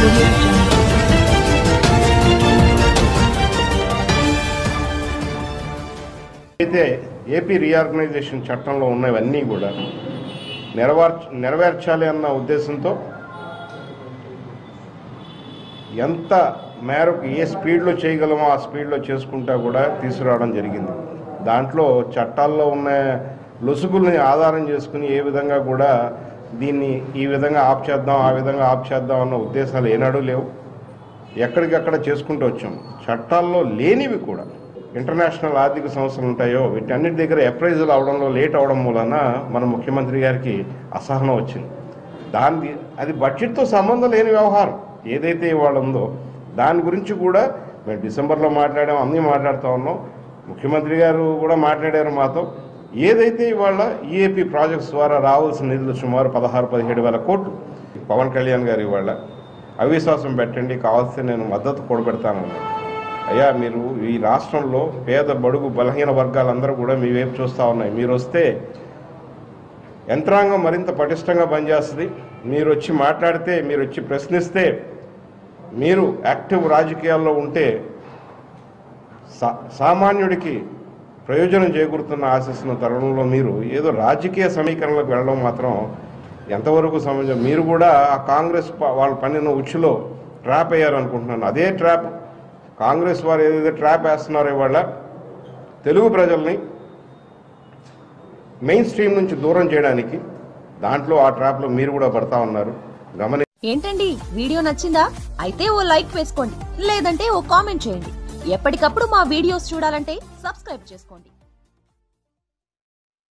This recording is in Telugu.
Audio Jungle. అయితే ఏపీ రీఆర్గనైజేషన్ చట్టంలో ఉన్నవన్నీ కూడా నెరవేర్చాలి అన్న ఉద్దేశంతో ఎంత మేరకు ఏ స్పీడ్లో చేయగలమో ఆ స్పీడ్లో చేసుకుంటా కూడా తీసుకురావడం జరిగింది. దాంట్లో చట్టాల్లో ఉన్న లొసుగుల్ని ఆధారం చేసుకుని ఏ విధంగా కూడా దీన్ని ఈ విధంగా ఆప్ చేద్దాం ఆ విధంగా ఆప్ చేద్దాం అన్న ఉద్దేశాలు ఏనాడు లేవు. ఎక్కడికక్కడ చేసుకుంటూ వచ్చాం. చట్టాల్లో లేనివి కూడా ఇంటర్నేషనల్ ఆర్థిక సంస్థలు ఉంటాయో వీటన్నిటి దగ్గర అప్రైజల్ అవడంలో లేట్ అవడం మూలన మన ముఖ్యమంత్రి గారికి అసహనం వచ్చింది. అది బడ్జెట్తో సంబంధం లేని వ్యవహారం ఏదైతే ఇవాళ ఉందో దాని గురించి కూడా మేము డిసెంబర్లో మాట్లాడాం, అన్నీ మాట్లాడుతూ ఉన్నాం. ముఖ్యమంత్రి గారు కూడా మాట్లాడారు మాతో. ఏదైతే ఇవాళ ఈఏపీ ప్రాజెక్ట్స్ ద్వారా రావాల్సిన నిధులు సుమారు 16-17 వేల కోట్లు పవన్ కళ్యాణ్ గారు ఇవాళ అవిశ్వాసం పెట్టండి, కావాల్సి నేను మద్దతు కూడబెడతానన్నారు. అయ్యా, మీరు ఈ రాష్ట్రంలో పేద బడుగు బలహీన వర్గాలందరూ కూడా మీ వైపు చూస్తూ ఉన్నాయి. మీరు వస్తే యంత్రాంగం మరింత పటిష్టంగా పనిచేస్తుంది. మీరు వచ్చి మాట్లాడితే, మీరు వచ్చి ప్రశ్నిస్తే, మీరు యాక్టివ్ రాజకీయాల్లో ఉంటే సామాన్యుడికి ప్రయోజనం చేకూరుతున్న ఆశిస్తున్న తరుణంలో మీరు ఏదో రాజకీయ సమీకరణలకు వెళ్ళడం మాత్రం ఎంతవరకు సమాజం. మీరు కూడా ఆ కాంగ్రెస్ వాళ్ళ పనిన ఉచ్చులో ట్రాప్ అయ్యారనుకుంటున్నాను. అదే ట్రాప్ కాంగ్రెస్ వారు ఏదైతే ట్రాప్ వేస్తున్నారో ఇవాళ తెలుగు ప్రజల్ని మెయిన్ స్ట్రీమ్ నుంచి దూరం చేయడానికి, దాంట్లో ఆ ట్రాప్లో మీరు కూడా పడతా ఉన్నారు. ఏంటండి, వీడియో నచ్చిందా? అయితే ఓ లైక్ వేసుకోండి, లేదంటే ఓ కామెంట్ చేయండి. ఎప్పటికప్పుడు మా వీడియోస్ చూడాలంటే సబ్స్క్రైబ్ చేసుకోండి.